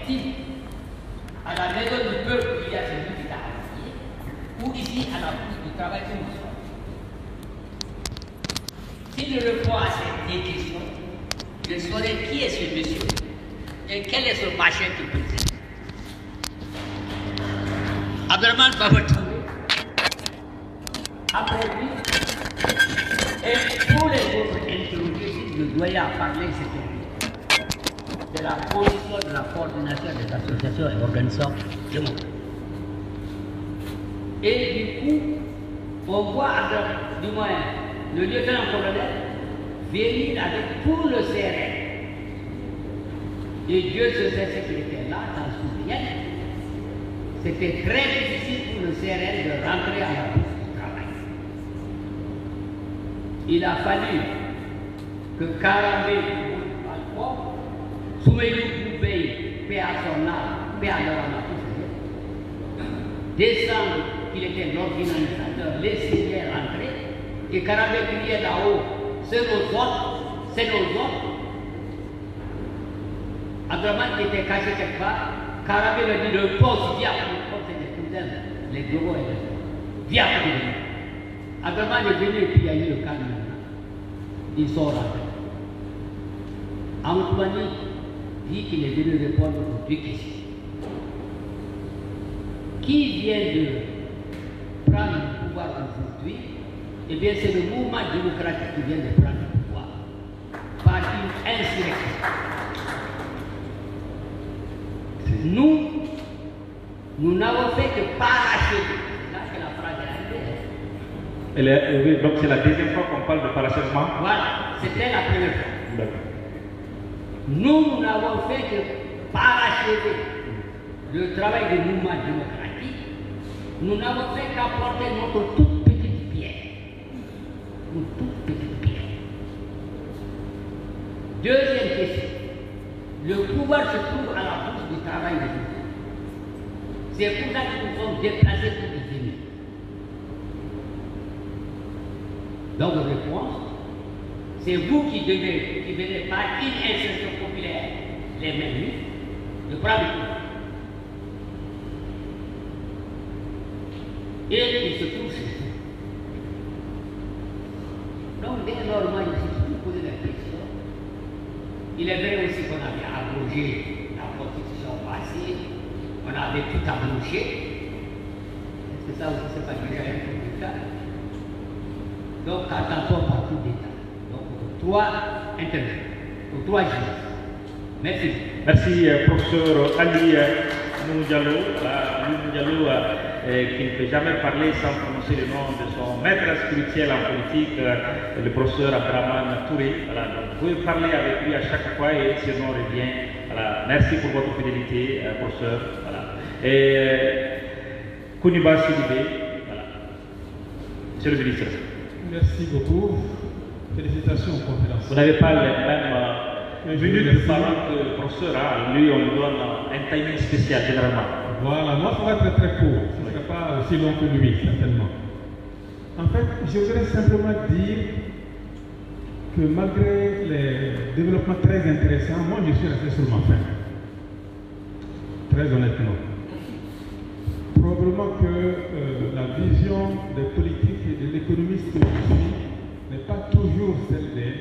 est-il à la maison du peuple où il y a celui qui t'a habillé, ou ici à la bourse du travail que nous sommes? Si je réponds à ces deux questions, je saurai qui est ce monsieur et quel est ce machin qui préside. Abdelman va me trouver après lui, et tous les autres interrogés, si je dois y en parler, c'était de la position de la coordination des associations et organisations du monde. Et du coup, on voit, du moins, le lieutenant-colonel venir avec tout le CRN. Et Dieu se sait ce qu'il était là, t'en souviens. C'était très difficile pour le CRN de rentrer à la bourse du travail. Il a fallu que Karambé, Soumeilou Boubey, paix à son âme, paix à leur âme, descendre qu'il était l'organisateur, laisser rentrer, et Karambé criait là-haut, c'est nos autres, c'est nos autres. Abdelman qui était caché quelque part, Karambé lui dit le poste, viens, comme c'était cousins, les globaux et les viens pour venir. Abdelman est venu et puis il y a eu le calme. Ils sont rentrés. Antoine dit qu'il est venu répondre aux deux questions. Qui vient de prendre le pouvoir aujourd'hui? Eh bien, c'est le mouvement démocratique qui vient de prendre le pouvoir par une insurrection. Nous n'avons fait que parachever. Là, c'est la phrase est arrivée. Oui, donc c'est la deuxième fois qu'on parle de parachèvement. Voilà, c'était la première fois. Nous n'avons fait que parachever le travail du mouvement démocratique. Nous n'avons fait qu'apporter notre toute petite pierre. Une toute petite pierre. Deuxième question. Le pouvoir se trouve à la bourse du travail des gens. C'est pour ça que nous sommes déplacés pour les venir. Donc, réponse, c'est vous qui venez par une insertion populaire les mêmes de prendre le pouvoir. Et il se trouve chez vous. Donc, dès lors, moi, je me suis toujours posé la question. Il est vrai aussi qu'on avait abrogé la constitution passée, on avait tout abrogé. Est-ce que ça aussi, c'est pas déjà un coup d'État? Donc, attendons par coup d'État. Donc, trois intervenants, trois juges. Merci. Merci, professeur Ali Diallo, qui ne peut jamais parler sans prononcer le nom de son maître spirituel en politique, le professeur Abdraman Touré. Voilà, donc vous pouvez parler avec lui à chaque fois et ce nom revient. Voilà, merci pour votre fidélité, professeur. Voilà. Et Kouniba Sidibé, voilà. Monsieur le ministre. Merci beaucoup. Félicitations aux conférences. Vous n'avez pas les mêmes minutes de parole que le professeur. Hein. Lui, on lui donne un timing spécial généralement. Voilà, moi ça va être très court. Ce ne sera pas aussi long que lui, certainement. En fait, je voudrais simplement dire que malgré les développements très intéressants, moi je suis resté sur ma faim. Très honnêtement. Probablement que la vision des politiques et de l'économiste que je suis n'est pas toujours celle des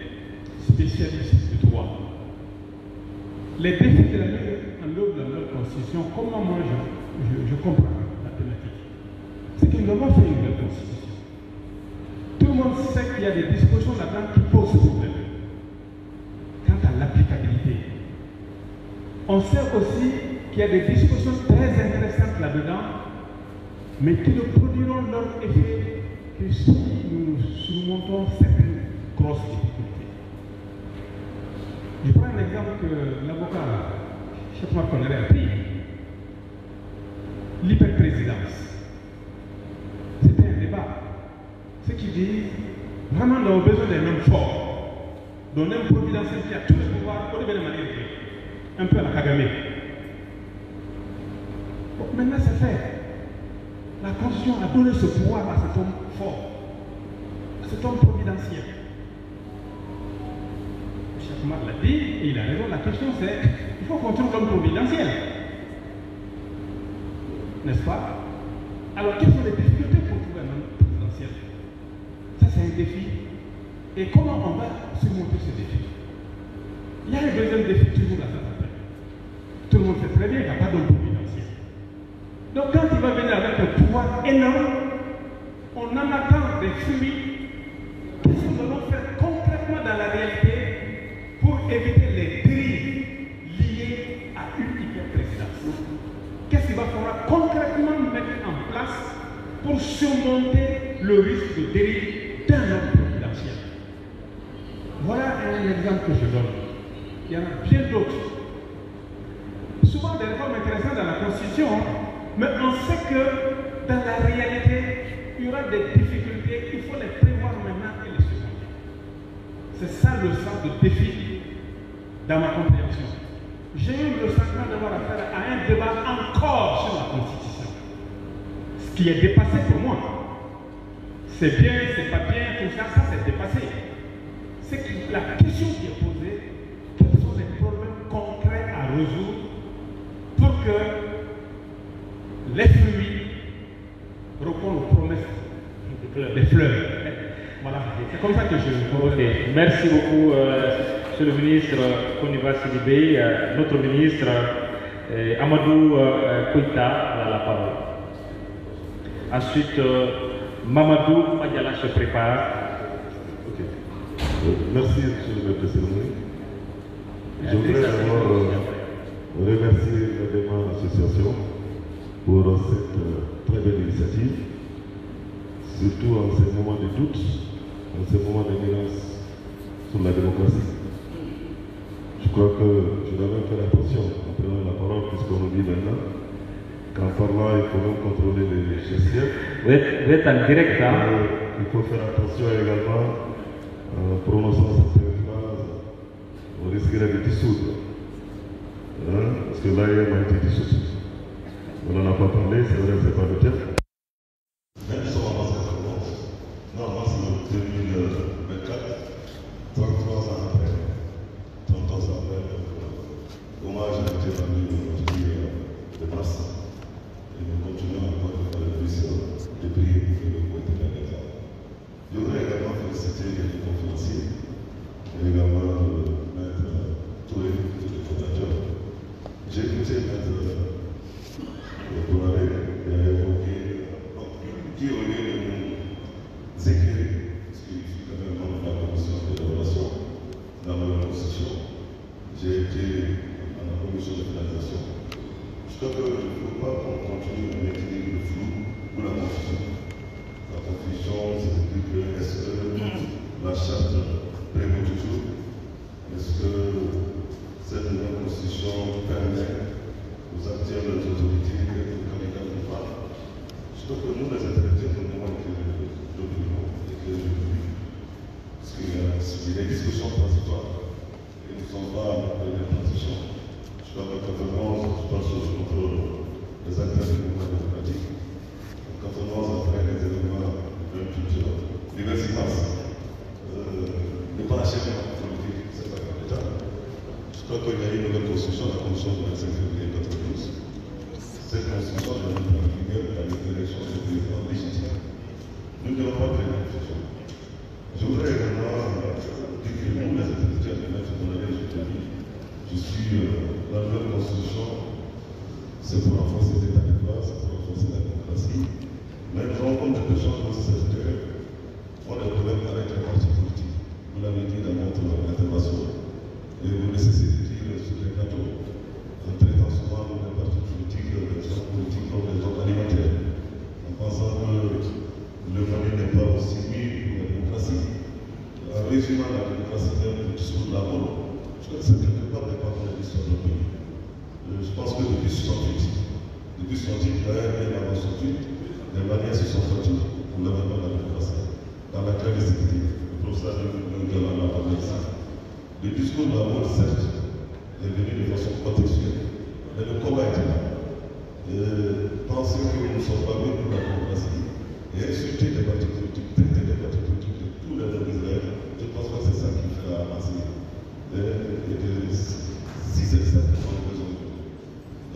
spécialistes du droit. Les défis de la mise en œuvre de notre constitution, comment moi je comprends la thématique, c'est que nous avons fait une nouvelle constitution. Tout le monde sait qu'il y a des dispositions là-dedans qui posent problème. Quant à l'applicabilité, on sait aussi qu'il y a des dispositions très intéressantes là-dedans, mais qui ne produiront leur effet que si nous surmontons certaines grosses difficultés. Je prends un exemple que l'avocat Cheikh Oumar Konaré a pris. L'hyperprésidence. C'était un débat. Ce qui dit, vraiment, nous avons besoin d'un homme fort, d'un homme providentiel qui a tous les pouvoirs, on devait le manier un peu à la Kagame. Bon, maintenant, c'est fait. La Constitution a donné ce pouvoir à cet homme fort, à cet homme providentiel. Ousmane l'a dit, et il a raison, la question c'est, il faut qu'on trouve l'homme providentiel. N'est-ce pas? Alors, quelles sont les difficultés pour trouver un homme providentiel? Ça, c'est un défi. Et comment on va surmonter ce défi? Il y a un deuxième défi toujours à faire après. Tout le monde sait très bien qu'il n'y a pas d'homme providentiel. Donc, quand il va venir avec un pouvoir énorme, on en attend des fruits. Qu'est-ce que nous allons faire concrètement dans la réalité pour éviter les dérives liées à une hyper-présidence? Qu'est-ce qu'il va falloir concrètement mettre en place pour surmonter le risque de dérive d'un homme présidentiel? Voilà un exemple que je donne. Il y en a bien d'autres. Souvent des réformes intéressantes dans la Constitution, mais on sait que dans la réalité, il y aura des difficultés, il faut les prévoir maintenant et les surmonter. C'est ça le sens de défi dans ma compréhension. J'ai eu le sentiment d'avoir affaire à un débat encore sur la Constitution. Ce qui est dépassé pour moi. C'est bien, c'est pas bien, tout ça, ça c'est dépassé. C'est que la question qui est posée, quels sont les problèmes concrets à résoudre pour que les fruits répondent aux promesses des fleurs. Voilà, c'est comme ça que je... Ok, merci beaucoup, Monsieur le ministre Koniva Sidibé, notre ministre Amadou Koïta a la parole. Ensuite, Mamadou Madiala se prépare. Ok. Merci, Monsieur le maître de cérémonie. Je voudrais d'abord remercier également l'association pour cette très belle initiative, surtout en ces moments de doute, en ces moments d'éminence sur la démocratie. Je crois que je dois même faire attention en prenant la parole, puisqu'on nous dit maintenant qu'en parlant, il faut même contrôler les gestuels. Vous êtes en direct, hein? Il faut faire attention également en prononçant certaines phrases, on risquerait de dissoudre. Parce que l'AIM a été dissoute. On n'en a pas parlé, c'est vrai, c'est pas le thème. Même si on avance à normalement c'est le 2024, 33 ans après, 30 ans après, hommage a été rendu aujourd'hui de mars. Et nous continuons encore de faire le plus de prier pour que le coup ait été réalisé. Je voudrais également féliciter les conférenciers et également mettre tous les fondateurs. J'ai écouté mettre Bouraré qui a évoqué, qui au lieu de nous éclairer, ce qui est quand même membre de la commission de l'évaluation dans la constitution, j'ai été dans la commission de finalisation. Je crois qu'il ne faut pas qu'on continue à maintenir le flou ou la confusion. La confusion, c'est que est-ce que la charte prévaut toujours? Est-ce que cette nouvelle constitution permet aux acteurs des autorités d'être candidats ou pas? Je crois que nous, les intellectuels, nous devons éclairer l'opinion, éclairer le public. Parce qu'il y a des discussions transitoires et nous ne sommes pas en période de transition. Je crois que 91, je pense que je contrôle les acteurs du mouvement démocratique. 91 après les événements de culture, diversité, le panachèvement politique, c'est pas comme l'État. Je crois qu'il y a eu une nouvelle constitution, la constitution du 25 février 92. Cette constitution est en vigueur dans les élections du président légitime. Nous ne devons pas créer une constitution. Je voudrais également dire que nous, les intellectuels, les maîtres de la je te dis, je suis la nouvelle constitution, c'est pour renforcer l'état de droit, c'est pour renforcer la démocratie. Mais nous rencontrons des choses dans ce secteur. On a des problèmes avec les partis politiques. Vous l'avez dit dans notre intervention. Et vous nécessitez de dire sur les plateaux, en traitant souvent les partis politiques, les gens politiques comme les gens alimentaires, en pensant que le Mali n'est pas aussi mis pour la démocratie. En résumant la démocratie même le discours de la mort, je crois que c'est quelque part des parents de l'histoire de notre pays. Je pense que depuis 68, il y a bien avant 68, les Maliens se sont battus pour l'avènement de la démocratie, dans la clandestinité. Le professeur de la parlé ici. Le discours de la mort, certes, est venu de façon contextuelle, mais le combat était là. Penser que nous ne sommes pas venus pour la démocratie et insulter des partis politiques, traiter des partis politiques de tous les noms d'Israël, je pense que c'est ça qui fait avancer.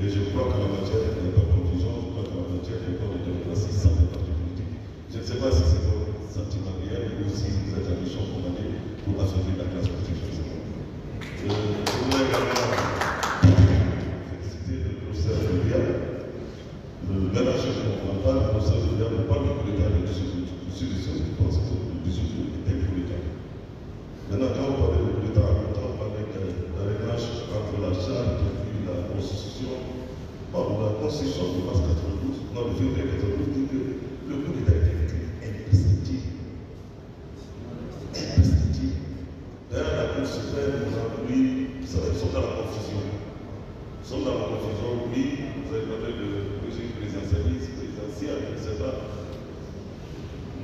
Et je crois qu'en la matière, il n'y a pas de confusion, je crois qu'en la matière, il n'y a pas de démocratie sans les partis politiques. Je ne sais pas si c'est votre sentiment réel ou si vous êtes en mission commandée pour assurer la classe politique. Je voudrais également féliciter le professeur Rial. Le ménage fondamental, le professeur Rial ne parle pas de l'État de solution, je pense que le discours était pour l'État. Maintenant, quand on parle de l'État, en même temps, on parle de la réglage entre la charte et la Constitution. Bon, la Constitution de mars 92, non, le février 92, dit que le coup d'État était imprescriptible. Imprescriptible. D'ailleurs, la Cour suprême nous a voulu, nous sommes dans la confusion. Nous sommes dans la confusion, oui, vous avez parlé de régime présidentialiste, présidentiel, etc.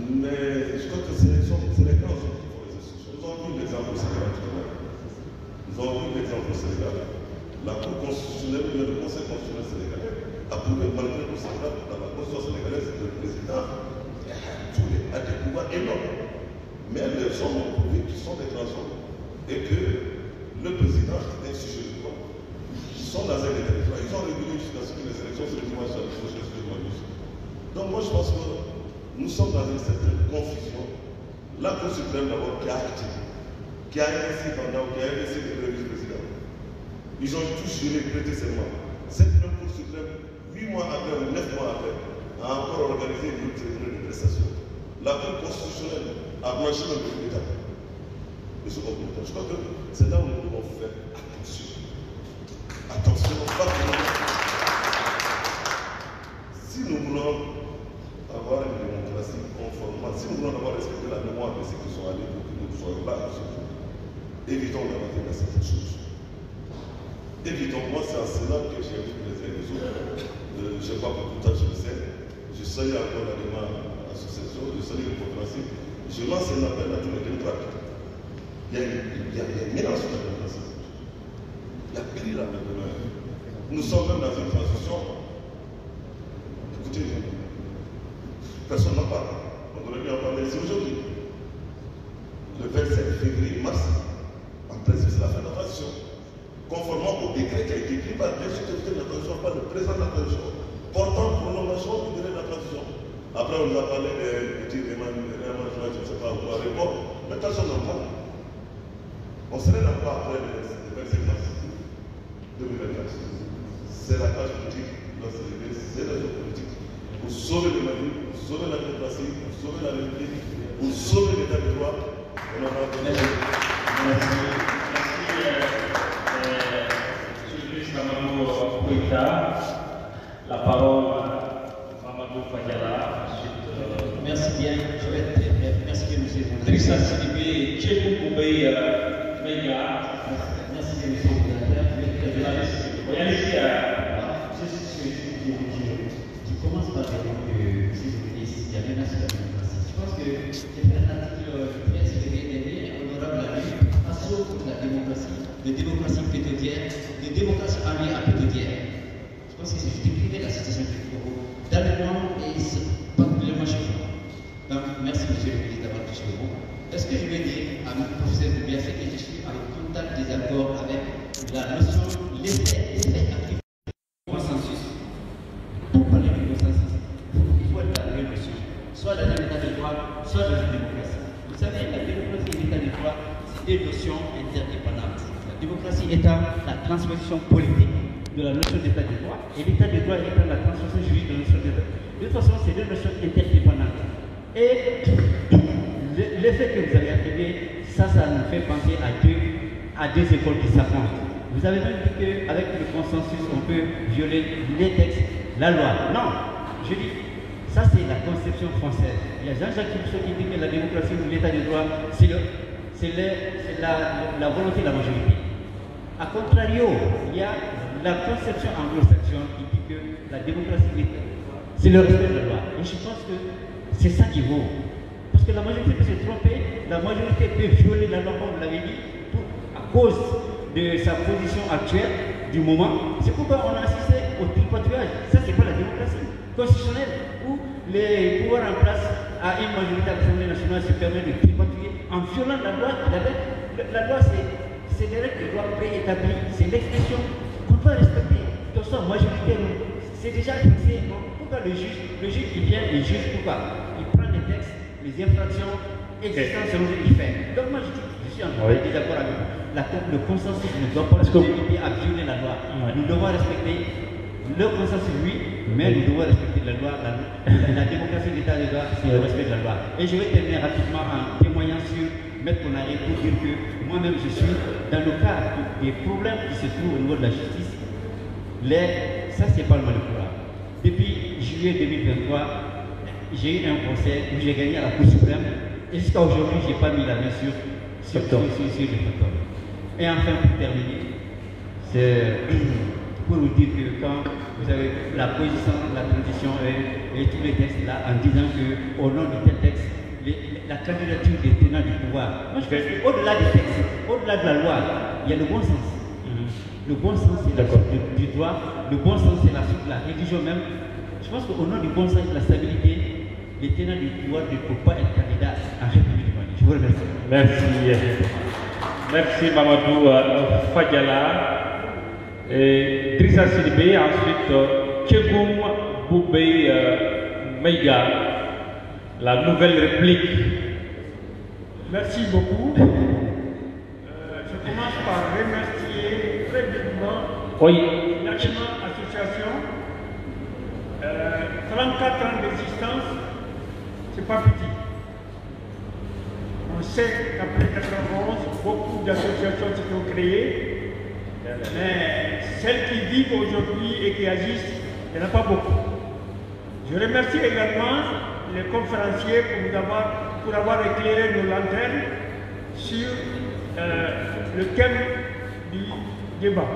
Mais je crois que c'est les grands hommes qui font les institutions. Nous avons vu l'exemple au Sénégal tout à l'heure. Nous avons vu l'exemple au Sénégal. La Cour constitutionnelle, le Conseil constitutionnel sénégalais a prouvé, malgré le Sénégal, dans la Constitution sénégalaise, que le président a des pouvoirs énormes. Mais les hommes ont prouvé qu'ils sont des grands hommes. Et que le président est un sujet de droit. Ils sont dans un état de droit. Ils ont régulé jusqu'à ce que les élections se dimanche à la. Donc moi je pense que nous sommes dans une certaine confusion. La Cour suprême d'abord qui a acté, qui a investi pendant, qui a investi le vice-président. Ils ont tous juré, prêté serment. Cette même Cour suprême, 8 mois après ou 9 mois après, a encore organisé une autre cérémonie de prestation. La Cour constitutionnelle a blanchi le l'État. Je crois que c'est là où nous devons faire attention. Attention, pas que si nous voulons avoir une démocratie conforme, si nous voulons avoir respecté la mémoire de ceux qui sont allés pour que nous ne soyons pas absolus, évitons d'inventer dans certaines choses. Évitons, moi c'est en cela que j'ai vu les uns et les autres. Je n'ai pas beaucoup de temps, je le sais. Je salue encore la démarche association, je salue le conférencier. Je lance un appel à tous les démocrates. Il y a une mélange sur la démocratie. Il y a pire la démocratie. Nous sommes même dans une transition. Écoutez, personne n'en parle. On aurait bien en parler ici aujourd'hui. Le 27 février, mars, en principe, c'est la fin de la transition. Conformément au décret qui a été écrit par le chef de la transition, par le président de la transition, portant prolongation du délai de la transition. Après, on nous a parlé des petits réaménagements, je ne sais pas, ou à l'époque, mais personne n'en parle. On serait là pas après le 25 mars 2024. C'est la case politique, c'est la zone politique. Pour sauver le Mali, pour sauver la démocratie, pour sauver la République, pour sauver l'état de droit, on en a besoin. Merci. Monsieur le ministre Mamadou Koïta, la parole à Mamadou Fadiala. Merci bien, je vais être bref. Merci bien, monsieur. Drissa Sidibé, Tchékou Koubé, Méga. Merci bien, monsieur le modérateur. Je commence par dire que, si vous voulez, il y a bien sûr la démocratie. Je pense que j'ai fait un article très février dernier, honorable à lui, assaut contre la démocratie, de démocratie pétrolière, de démocratie alliée à pétrolière. Je pense que je décrivais la situation du Congo dans le monde et particulièrement chez vous. Donc, merci monsieur le ministre d'avoir touché le mot. Est-ce que je vais dire à mon professeur de bien fait que je suis en contact des accords avec la notion, l'effet actif du consensus. Pour parler du consensus, il faut être dans les notions, soit dans l'état de droit, soit dans une démocratie. Vous savez, la démocratie et l'état de droit, c'est deux notions interdépendantes. La démocratie étant la transposition politique de la notion d'état de droit et l'état de droit étant la transposition juridique de la notion d'état de droit. De toute façon, c'est deux notions interdépendantes. Et l'effet que vous avez attribué, ça nous fait penser à deux écoles qui s'affrontent. Vous avez même dit qu'avec le consensus, on peut violer les textes, la loi. Non, je dis, ça c'est la conception française. Il y a Jean-Jacques Rousseau qui dit que la démocratie ou l'état de droit, c'est la volonté de la majorité. A contrario, il y a la conception anglo-saxonne qui dit que la démocratie, c'est le respect de la loi. Et je pense que c'est ça qui vaut. Parce que la majorité peut se tromper, la majorité peut violer la loi, comme vous l'avez dit, à cause de sa position actuelle, du moment. C'est pourquoi on a assisté au tripatouillage. Ça, c'est pas la démocratie constitutionnelle, où les pouvoirs en place à une majorité à l'Assemblée nationale se permet de tripatouiller en violant la loi. La loi, c'est des règles de droit préétablies, c'est l'expression qu'on doit respecter. Donc, ça, moi je dis que c'est déjà fixé. Pourquoi le juge qui vient, il juge pourquoi? Il prend les textes, les infractions existantes selon ce qu'il fait. Donc moi je suis en train de d'accord avec vous. Le consensus ne doit pas nous inviter à violer la loi. Nous devons respecter le consensus, oui, mais nous devons respecter la loi. La démocratie, l'état de droit, c'est le respect de la loi. Et je vais terminer rapidement en témoignant sur Maître Konaré pour dire que moi-même je suis dans le cadre des problèmes qui se trouvent au niveau de la justice. Ça, c'est pas le mal de pouvoir. Depuis juillet 2023, j'ai eu un procès où j'ai gagné à la Cour suprême. Et jusqu'à aujourd'hui, je n'ai pas mis la main sur le facteur. Et enfin, pour terminer, c'est pour vous dire que quand vous avez la position, la transition et tous les textes là, en disant qu'au nom de tel texte, la candidature des tenants du pouvoir, moi je pense qu'au-delà des textes, au-delà de la loi, il y a le bon sens. Le bon sens, c'est la suite du droit, le bon sens, c'est la suite de la religion même. Je pense qu'au nom du bon sens de la stabilité, les tenants du pouvoir ne peuvent pas être candidats en République du Mali. Je vous remercie. Merci. Merci Mamadou Fadjala. Et Drissa Sidibé, ensuite Tchegoum Boubé Meiga, la Nouvelle République. Merci beaucoup. Je commence par remercier très vivement l'Achema Association. 34 ans d'existence, c'est pas petit. On sait qu'après 91, beaucoup d'associations se sont créées, mais celles qui vivent aujourd'hui et qui agissent, il n'y en a pas beaucoup. Je remercie également les conférenciers pour avoir éclairé nos lanternes sur le thème du débat.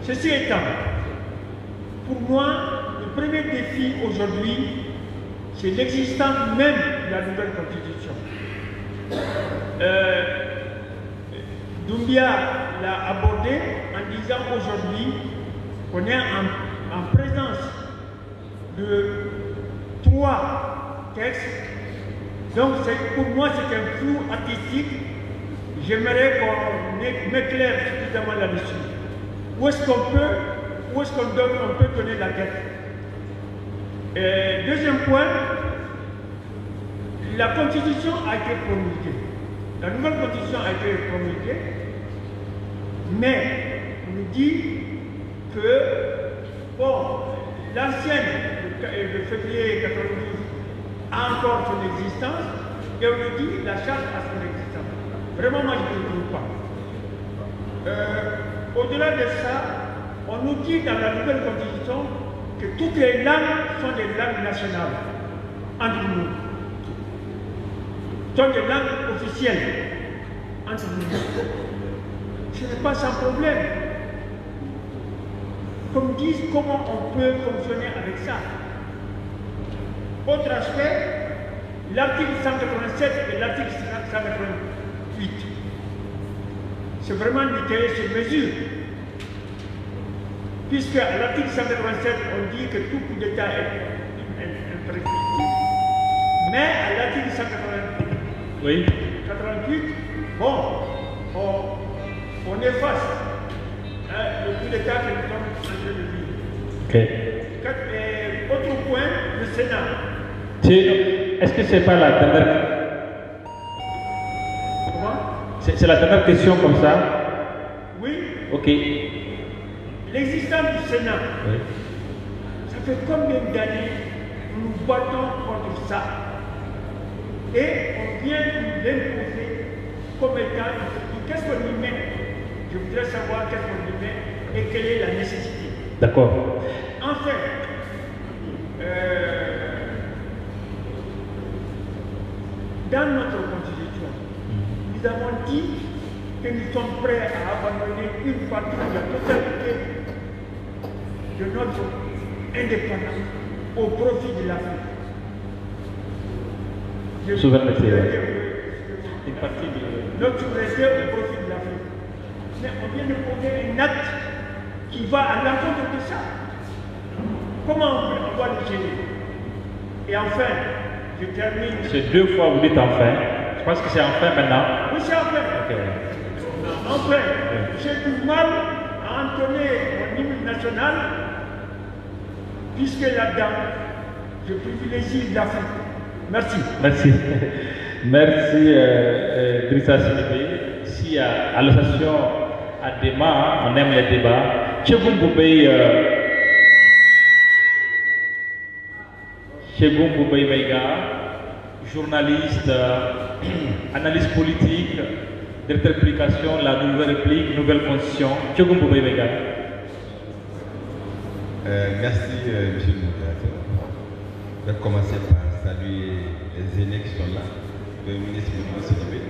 Ceci étant, pour moi, le premier défi aujourd'hui, c'est l'existence même de la nouvelle constitution. Doumbia l'a abordé en disant aujourd'hui qu'on est en présence de 3 textes. Donc pour moi c'est un flou artistique. J'aimerais qu'on m'éclaire suffisamment là-dessus. Où est-ce qu'on peut donner la tête? Deuxième point, la constitution a été promulguée. La nouvelle constitution a été promulguée, mais on nous dit que, bon, l'ancienne de février 92 a encore son existence, et on nous dit la charte a son existence. Vraiment, moi, je ne le trouve pas. Au-delà de ça, on nous dit dans la nouvelle constitution que toutes les langues sont des langues nationales entre nous. Sont des langues officielles entre nous. Ce n'est pas sans problème. Comme disent, comment on peut fonctionner avec ça? Autre aspect, l'article 187 et l'article 188. C'est vraiment du télé sur mesure. Puisque à l'article 187, on dit que tout coup d'État est imprescriptible. Mais à l'article 188, bon, on efface le coup d'État que nous sommes en train de vivre. Autre point, le Sénat. Est-ce que c'est pas la dernière... Comment? C'est la dernière question comme ça? Oui. Ok. L'existence du Sénat, ça fait combien d'années nous nous battons contre ça? Et on vient nous l'imposer comme étant, qu'est-ce qu'on y met? Je voudrais savoir qu'est-ce qu'on y met et quelle est la nécessité. D'accord. Enfin, dans notre constitution, nous avons dit que nous sommes prêts à abandonner une partie de la totalité de notre indépendance au profit de l'Afrique. Souveraineté. Une partie de notre souveraineté au profit de l'Afrique. Mais on vient de poser un acte qui va à l'encontre de ça. Comment on va le gérer? Et enfin, je termine. C'est 2 fois vous dites enfin. Je pense que c'est enfin maintenant. Oui, c'est enfin. Okay. Enfin, j'ai du mal à entonner mon hymne national, puisque là-dedans, je privilégie l'Afrique. Merci. Merci. Merci, Drissa Sidibé. Si à l'association à débat, on aime les débats. Chegoum Boubey Meiga, journaliste, analyste politique, directeur de publication, la Nouvelle République, Nouvelle Constitution. Chegoum Boubey Meiga. Merci, monsieur le modérateur. Je vais commencer par saluer les aînés qui sont là, le ministre Moudou Sidibé, le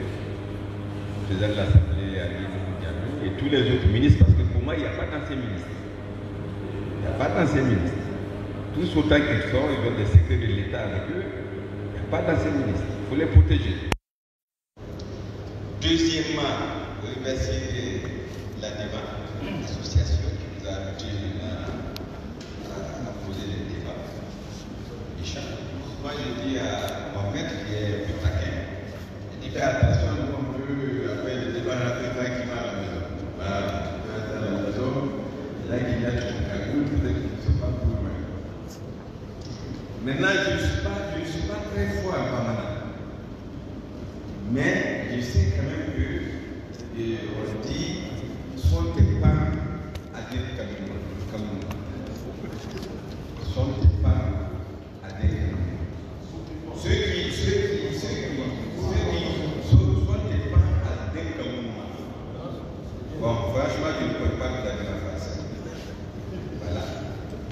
président de l'Assemblée Ali Diallo et tous les autres ministres, parce que pour moi, il n'y a pas d'anciens ministres. Il n'y a pas d'anciens ministres. Tous autant qu'ils sont, ils ont des secrets de l'État avec eux. Il n'y a pas d'anciens ministres. Il faut les protéger. Deuxièmement, remercier la débat, l'association qui nous a invités à poser les débats. Moi, je dis à mon maître qui est plus taquin, il dit fais attention, on peut après le débat rentrer tranquillement à la maison. Voilà, tu peux rester à la maison, là il y a ton cagoule, peut-être qu'ils ne sont pas pour loin. Maintenant, je ne suis pas très fort en permanent. Mais je sais quand même que on dit sont tes parents à dire comme sont tes parents à dire ceux qui sont tes parents à dire comme bon, franchement, je ne peux pas vous dire en français. Voilà.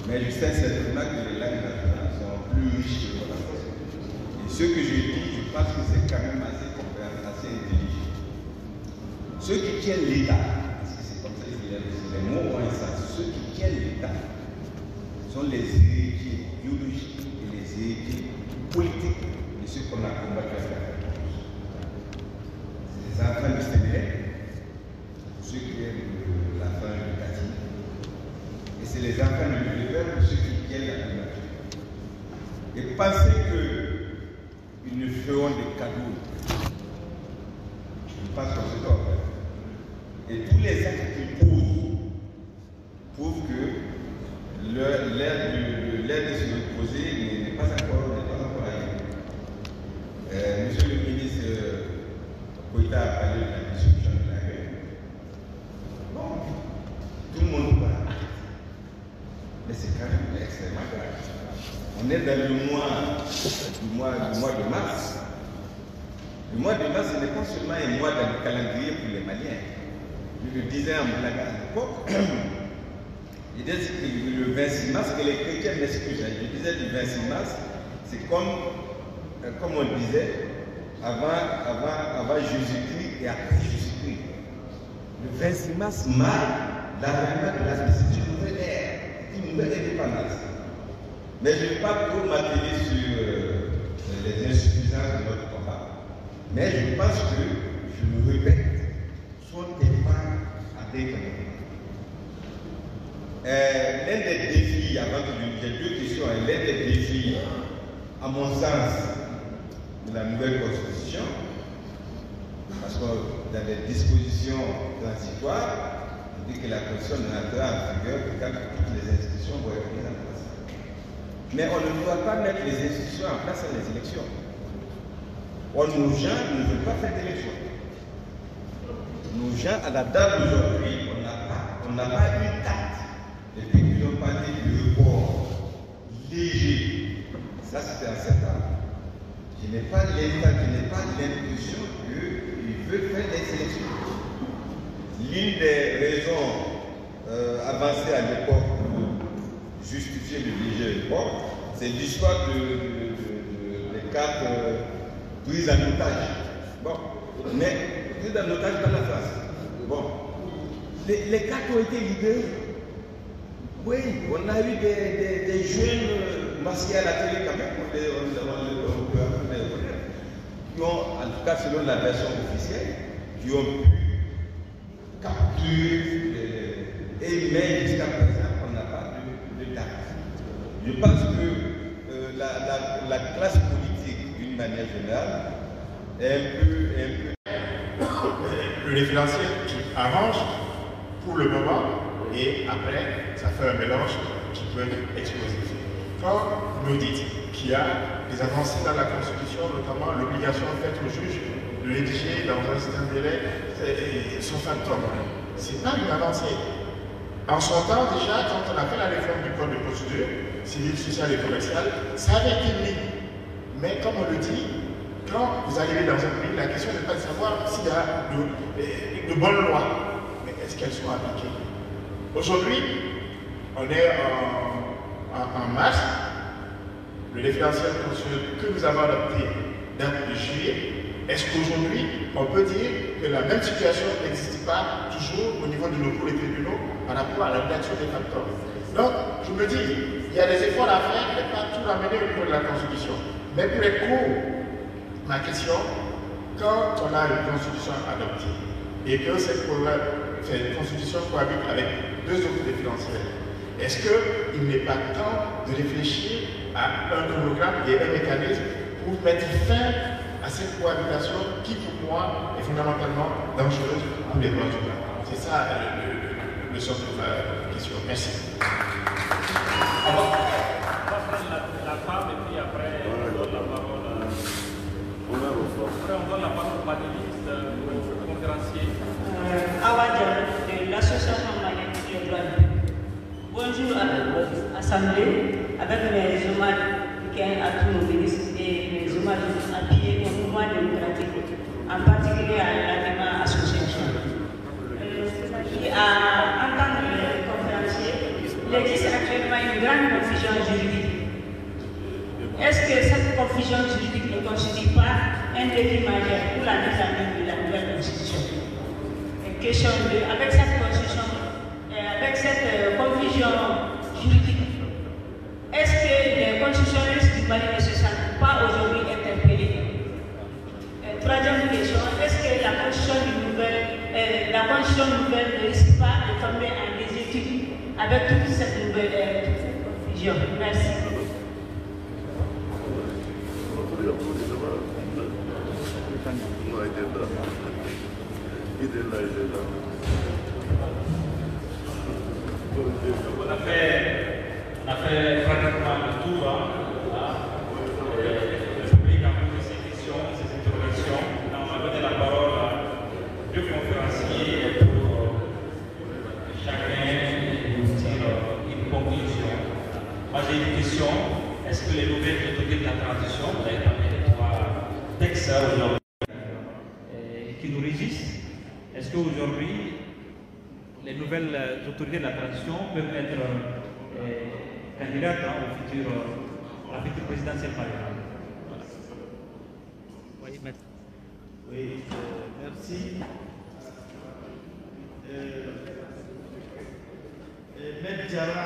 Mais je sais certainement que les langues nationales sont plus riches que le français. Et ce que je dis, je pense que c'est quand même assez intelligent. Ceux qui tiennent l'État, parce que c'est comme ça que les mots ont un sens, ceux qui tiennent l'État sont les héritiers biologiques et les héritiers politiques de ceux qu'on a combattu à la les enfants du Sénégal, ceux qui aiment la fin du Kati, et c'est les enfants du Lévert pour ceux qui tiennent la combattu. Et pensez qu'ils nous feront des cadeaux. Je pense qu'on se doit faire. Et tous les actes qu'ils posent prouvent que l'air de se reposer n'est pas encore arrivé. Monsieur le ministre Koïta a parlé de la destruction de la rue. Bon, tout le monde parle. Mais c'est quand même extrêmement grave. On est dans le mois de mars. Le mois de mars, ce n'est pas seulement un mois dans le calendrier pour les Maliens. Je le disais en blague à l'époque. Je disais que le 26 mars, que les chrétiens m'excusent. Je disais le 26 mars, c'est comme on disait, avant Jésus-Christ et après Jésus-Christ. Le 26 mars marque l'avènement de la société, une nouvelle ère, une nouvelle indépendance. Mais je ne vais pas trop m'atteler sur les insuffisances de notre combat. Mais je pense que, je le répète, sont des femmes à déclarer. L'un des défis, avant que j'ai deux questions, l'un des défis, à mon sens, de la nouvelle constitution, parce que dans les dispositions transitoires, on dit que la constitution n'entrera en vigueur que quand toutes les institutions vont être mises en place. Mais on ne doit pas mettre les institutions en place à les élections. Nos gens ne veulent pas faire d'élection. Nos gens, à la date d'aujourd'hui, on n'a pas une date. Depuis qu'ils ont parlé du report léger, ça c'était en septembre. Je n'ai pas l'impression qu'ils veulent faire des élections. L'une des raisons avancées à l'époque pour justifier le léger report, c'est l'histoire des cartes prises en otage. Bon, mais prises en otage dans la France. Bon, les cartes ont été libérées. Oui, on a eu des jeunes masqués à la télé quand même, on peut les reconnaître, qui ont, en tout cas selon la version officielle, qui ont pu capturer mais jusqu'à présent, on n'a pas de date. Je pense que la classe politique, d'une manière générale, est un peu... Le référentiel qui arrange pour le moment et après, ça fait un mélange qui peut être explosif. Quand vous nous dites qu'il y a des avancées dans la Constitution, notamment l'obligation faite au juge de rédiger dans un certain délai son factum, ce n'est pas une avancée. En son temps, déjà, quand on a fait la réforme du code de procédure civile, sociale et commerciale, ça avait été mis. Mais comme on le dit, quand vous arrivez dans un pays, la question n'est pas de savoir s'il y a de bonnes lois, mais est-ce qu'elles sont appliquées? Aujourd'hui, on est en mars, le référentiel que nous avons adopté date de juillet. Est-ce qu'aujourd'hui, on peut dire que la même situation n'existe pas toujours au niveau de nos cours et tribunaux par rapport à la rédaction des facteurs? Donc, je me dis, il y a des efforts à faire, mais pas tout ramener au niveau de la Constitution. Mais pour être court, ma question, quand on a une Constitution adoptée et que cette Constitution cohabite avec deux autres référentiels, est-ce qu'il n'est pas temps de réfléchir à un chronogramme et un mécanisme pour mettre fin à cette cohabitation qui, pour moi, est fondamentalement dangereuse pour les droits humains? C'est ça le sens de ma question. Merci. On va prendre la femme et puis après, on donne la parole au panéliste, au conférencier. Awadja de l'association malienne pour les droits humains. Bonjour à l'Assemblée, avec mes hommages à tous nos ministres et mes hommages appuyés au mouvement démocratique, en particulier à l'ANIMA Association. À entendre les conférenciers, il existe actuellement une grande confusion juridique. Est-ce que cette confusion juridique ne constitue pas un défi majeur pour la mise en œuvre de la nouvelle constitution? Question 2. Avec cette constitution, avec cette confusion juridique, est-ce que les constitutionnalistes du Mali ne se sentent pas aujourd'hui interpellés? Troisième question, est-ce que la constitution nouvelle ne risque pas de tomber en déséquilibre avec toute cette nouvelle confusion? Merci. On a fait pratiquement le tour. Le public a posé ses questions, ses interrogations. On va donner la parole à deux conférenciers pour chacun nous dire une conclusion. Moi j'ai une question. Est-ce que les nouvelles autorités de la transition, vous avez parlé de trois textes aujourd'hui qui nous régissent, est-ce qu'aujourd'hui les nouvelles autorités de la transition peuvent être candidates à la future présidentielle par exemple? Oui, merci. Maître Diarra,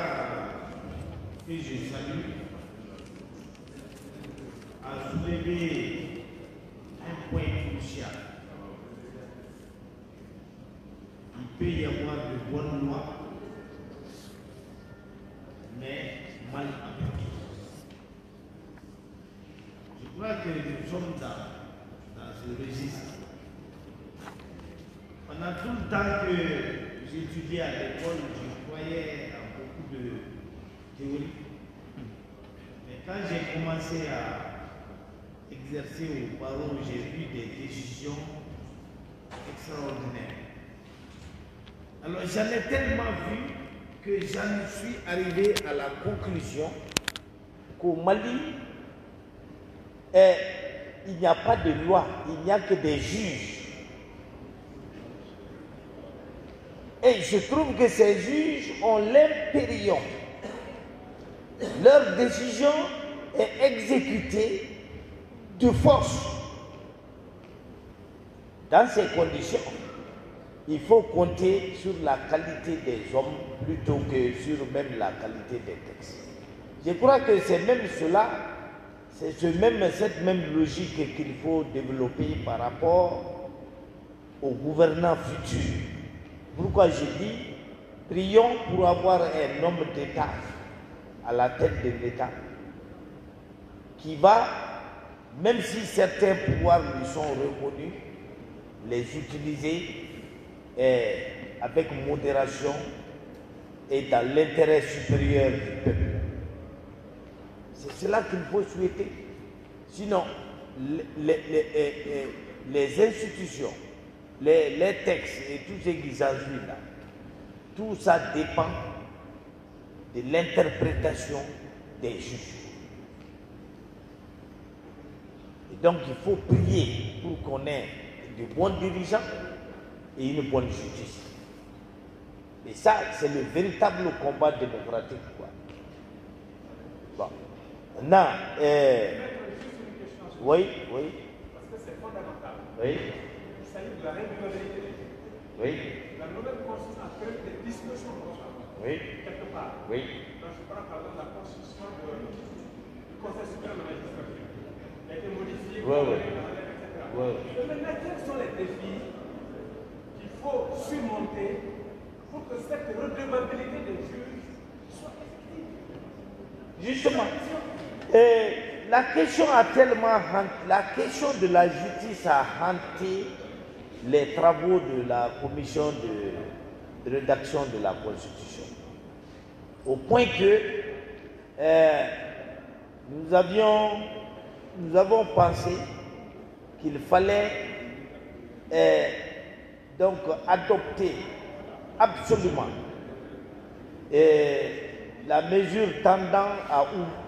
que je salue, a soulevé un point crucial. Il peut y avoir de bonnes lois, mais mal appliquées. Je crois que nous sommes dans ce registre. Pendant tout le temps que j'étudiais à l'école, je croyais à beaucoup de théories. Mais quand j'ai commencé à exercer au barreau, j'ai vu des décisions extraordinaires. Alors j'en ai tellement vu que j'en suis arrivé à la conclusion qu'au Mali, il n'y a pas de loi, il n'y a que des juges. Et je trouve que ces juges ont l'impérium. Leur décision est exécutée de force. Dans ces conditions, il faut compter sur la qualité des hommes plutôt que sur même la qualité des textes. Je crois que c'est même cela, c'est cette même logique qu'il faut développer par rapport aux gouvernants futurs. Pourquoi je dis, prions pour avoir un homme d'État à la tête de l'État qui va, même si certains pouvoirs lui sont reconnus, les utiliser avec modération et dans l'intérêt supérieur du peuple. C'est cela qu'il faut souhaiter. Sinon, les institutions, les textes et tout ce qui s'ensuit là, tout ça dépend de l'interprétation des juges. Et donc il faut prier pour qu'on ait de bons dirigeants et une bonne justice. Et ça, c'est le véritable combat démocratique, quoi. Bon. Maintenant, oui. Parce que c'est fondamental. Oui. Il s'agit de la régularité. Oui. La nouvelle constitution a créé des dispositions oui. quelque part. Oui. Donc je prends par exemple la constitution du Conseil supérieur de la magistrature. Elle a été modifiée, etc. Mais maintenant, quels sont les défis qu'il faut surmonter pour que cette redevabilité des juges soit effective? Justement, la question de la justice a hanté les travaux de la commission de rédaction de la Constitution. Au point que nous avons pensé qu'il fallait donc adopter absolument la mesure tendant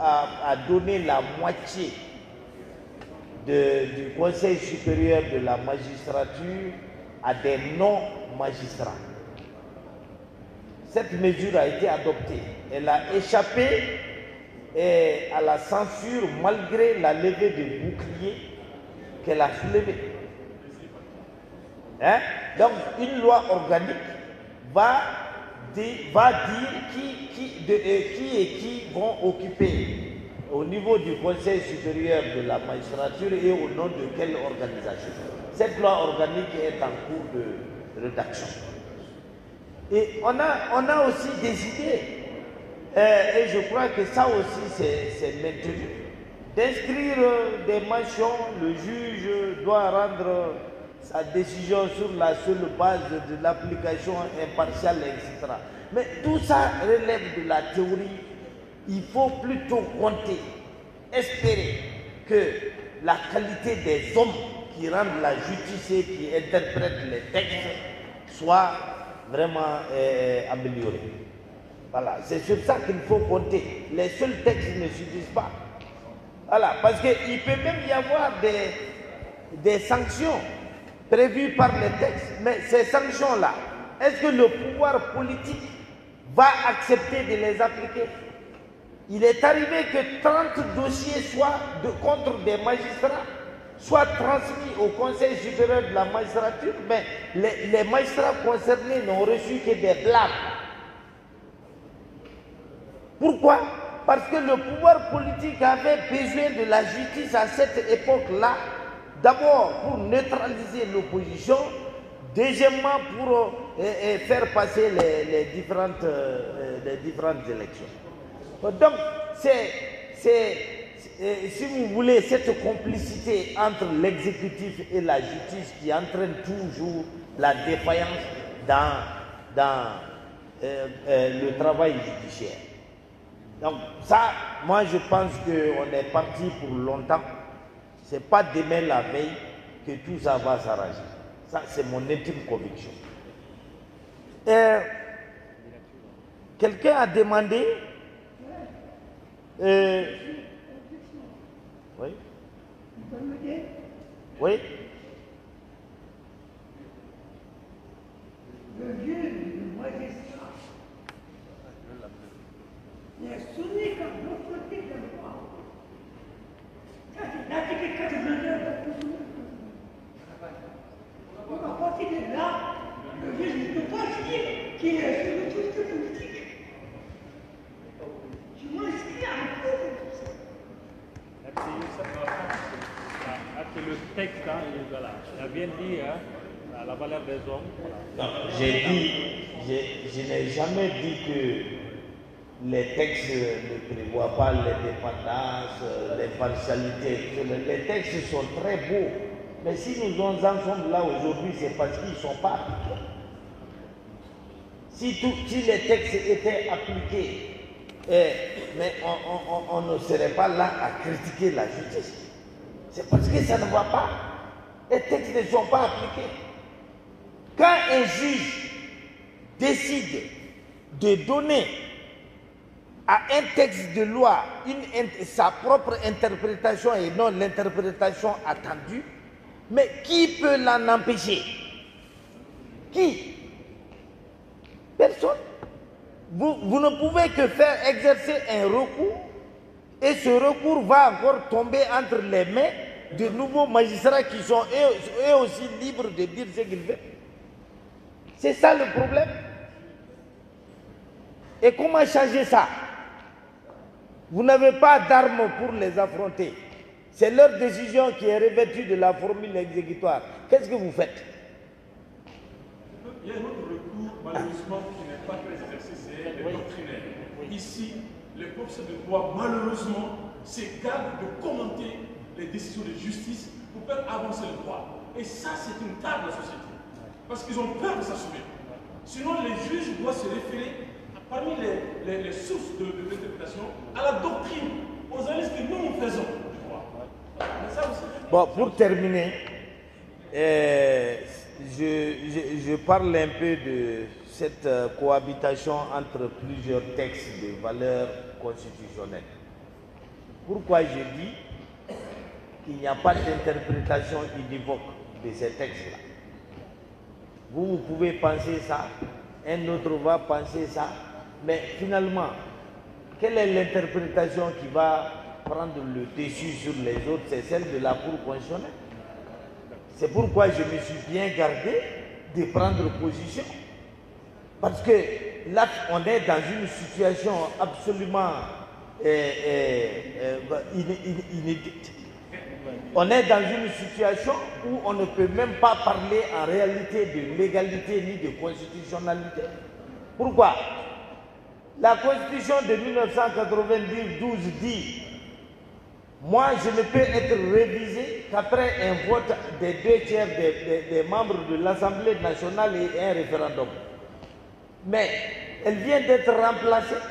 à donner la moitié du Conseil supérieur de la magistrature à des non-magistrats. Cette mesure a été adoptée. Elle a échappé à la censure malgré la levée de boucliers qu'elle a soulevée. Hein? Donc une loi organique va dire qui vont occuper au niveau du Conseil supérieur de la magistrature et au nom de quelle organisation. Cette loi organique est en cours de rédaction. Et on a aussi décidé, et je crois que ça aussi c'est maintenu, d'inscrire des mentions. Le juge doit rendre sa décision sur la seule base de l'application impartiale, etc. Mais tout ça relève de la théorie. Il faut plutôt compter, espérer que la qualité des hommes qui rendent la justice et qui interprètent les textes soit vraiment améliorée. Voilà, c'est sur ça qu'il faut compter. Les seuls textes ne suffisent pas. Voilà, parce qu'il peut même y avoir des sanctions prévues par les textes, mais ces sanctions-là, est-ce que le pouvoir politique va accepter de les appliquer? Il est arrivé que 30 dossiers soient contre des magistrats, soient transmis au Conseil supérieur de la magistrature, mais les magistrats concernés n'ont reçu que des blâmes. Pourquoi? Parce que le pouvoir politique avait besoin de la justice à cette époque-là, d'abord pour neutraliser l'opposition, deuxièmement pour faire passer les différentes élections. Donc, si vous voulez, cette complicité entre l'exécutif et la justice qui entraîne toujours la défaillance dans le travail judiciaire. Donc ça, moi je pense qu'on est parti pour longtemps. Ce n'est pas demain la veille que tout ça va s'arranger. Ça, c'est mon intime conviction. Quelqu'un a demandé... oui. Oui. Le juge du magistrat n'est soumis qu'à notre type de loi. Ça, c'est l'article 89 de la Constitution. Donc, à partir de là, le juge ne peut pas dire qu'il est sous l'autorité politique. Je m'inscris à la cour de tout ça. Le texte, voilà, il a bien dit la valeur des hommes. Non, je n'ai jamais dit que les textes ne prévoient pas l'indépendance, l'impartialité. Les textes sont très beaux, mais si nous en sommes là aujourd'hui, c'est parce qu'ils ne sont pas appliqués. si les textes étaient appliqués, mais on ne serait pas là à critiquer la justice. C'est parce que ça ne va pas. Les textes ne sont pas appliqués. Quand un juge décide de donner à un texte de loi sa propre interprétation et non l'interprétation attendue, mais qui peut l'en empêcher? Qui? Personne. Vous ne pouvez que faire exercer un recours et ce recours va encore tomber entre les mains de nouveaux magistrats qui sont eux aussi libres de dire ce qu'ils veulent. C'est ça le problème. Et comment changer ça? Vous n'avez pas d'armes pour les affronter. C'est leur décision qui est revêtue de la formule exécutoire. Qu'est-ce que vous faites? Il y a un autre recours, malheureusement, qui n'est pas très exercé, c'est le doctrinaire. Ici, les professeurs de droit, malheureusement, s'égarent de commenter les décisions de justice pour faire avancer le droit. Et ça, c'est une tare de la société. Parce qu'ils ont peur de s'assumer. Sinon, les juges doivent se référer, parmi les sources de l'interprétation, à la doctrine, aux analyses que nous faisons du droit. Mais ça aussi, bon, pour terminer, je parle un peu de cette cohabitation entre plusieurs textes de valeur constitutionnelle. Pourquoi je dis qu'il n'y a pas d'interprétation univoque de ces textes-là? Vous pouvez penser ça, un autre va penser ça, mais finalement, quelle est l'interprétation qui va prendre le dessus sur les autres? C'est celle de la Cour constitutionnelle. C'est pourquoi je me suis bien gardé de prendre position. Parce que là, on est dans une situation absolument inédite. On est dans une situation où on ne peut même pas parler en réalité de légalité ni de constitutionnalité. Pourquoi? La Constitution de 1992 dit: moi, je ne peux être révisé qu'après un vote des 2/3 des membres de l'Assemblée nationale et un référendum. Mais elle vient d'être remplacée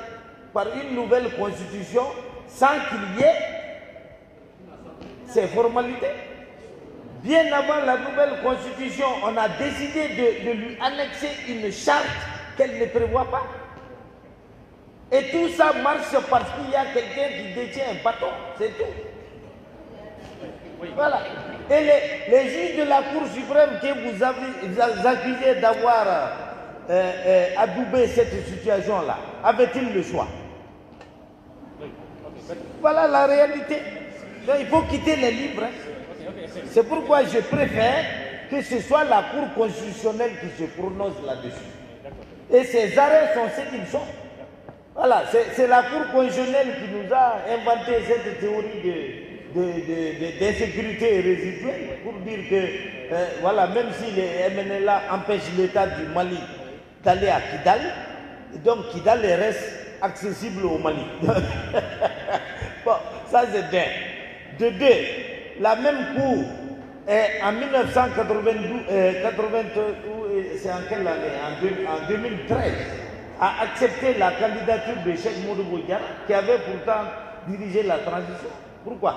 par une nouvelle constitution sans qu'il y ait ces formalités. Bien avant la nouvelle constitution, on a décidé de lui annexer une charte qu'elle ne prévoit pas. Et tout ça marche parce qu'il y a quelqu'un qui détient un bâton, c'est tout. Voilà. Et les juges de la Cour suprême que vous accusez d'avoir adoubé cette situation-là, avaient-ils le choix? Voilà la réalité. Donc, il faut quitter les livres. C'est pourquoi je préfère que ce soit la Cour constitutionnelle qui se prononce là-dessus. Et ces arrêts sont ce qu'ils sont. Voilà, c'est la Cour constitutionnelle qui nous a inventé cette théorie d'insécurité résiduelle pour dire que, voilà, même si les MNLA empêchent l'État du Mali d'aller à Kidal, donc Kidal reste accessible au Mali. Bon, ça c'est d'un. De deux, la même Cour, en 1992, c'est en quelle année? En 2013, a accepté la candidature de Cheikh Modou Bouyguara, qui avait pourtant dirigé la transition. Pourquoi?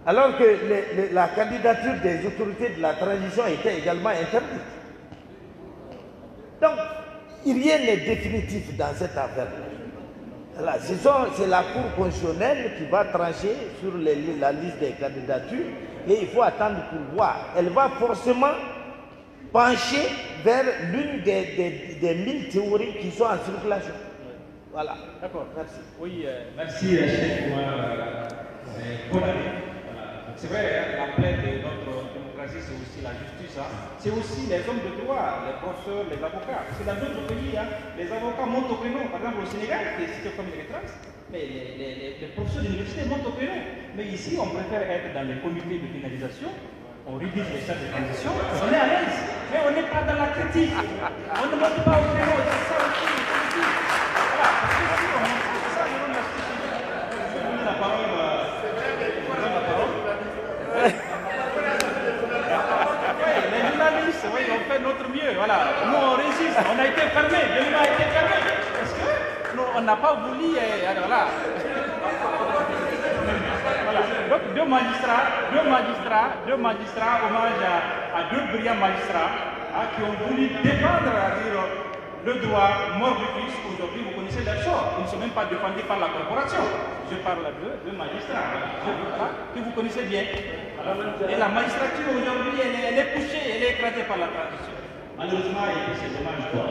Alors que la candidature des autorités de la transition était également interdite. Donc, rien n'est définitif dans cette affaire. C'est la Cour constitutionnelle qui va trancher sur la liste des candidatures et il faut attendre pour voir. Elle va forcément pencher vers l'une des 1000 théories qui sont en circulation. Voilà. D'accord. Merci. Oui, merci Cheikh pour c'est vrai, la plaie de notre démocratie, c'est aussi la justice. C'est aussi les hommes de droit, les professeurs, les avocats. Parce que dans d'autres pays, les avocats montent au prénom. Par exemple, au Sénégal, qui est cité comme une référence, mais les professeurs d'université montent au prénom. Mais ici, on préfère être dans les comités de finalisation. On rédige les chartes de transition. On est à l'aise, mais on n'est pas dans la critique. On ne monte pas au prénom. C'est ça aussi. Voilà. Parce que si on monte, c'est ça, on a la parole. Les journalistes, oui, on fait notre mieux. on n'a pas voulu, voilà. Voilà. Donc deux magistrats, hommage à deux brillants magistrats qui ont voulu défendre le droit mort du fils. Aujourd'hui, vous connaissez leur sort. Ils ne sont même pas défendus par la corporation. Je parle de magistrats que vous connaissez bien. Et la magistrature aujourd'hui, elle est poussée, elle est écrasée par la transition. Malheureusement, c'est dommage quoi.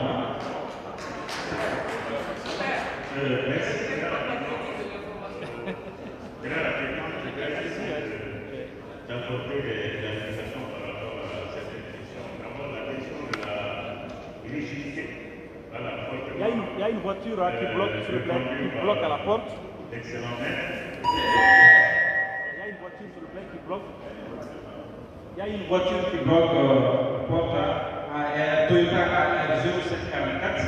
D'apporter des clarifications par rapport à cette question. D'abord, la question de la rigidité à la porte. Il y a une voiture qui bloque sur le plein, qui bloque à la porte. Excellent. Il y a une voiture sur le plein qui bloque. Il y a une voiture qui bloque porte Toyota AR0744.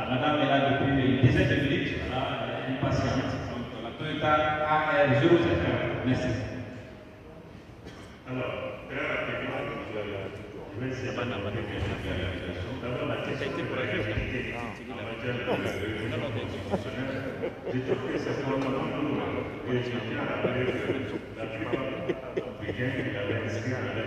Madame est là depuis une dizaine de minutes. Elle est patiente. Donc la Toyota AR0744. Merci. Alors, très rapidement, je vais essayer d'apporter des clarifications. D'abord, la question de la rigidité en matière de révision constitutionnelle. J'ai trouvé que c'est vraiment lourd et je tiens à rappeler que la plupart des biens qu'il avait inscrits dans la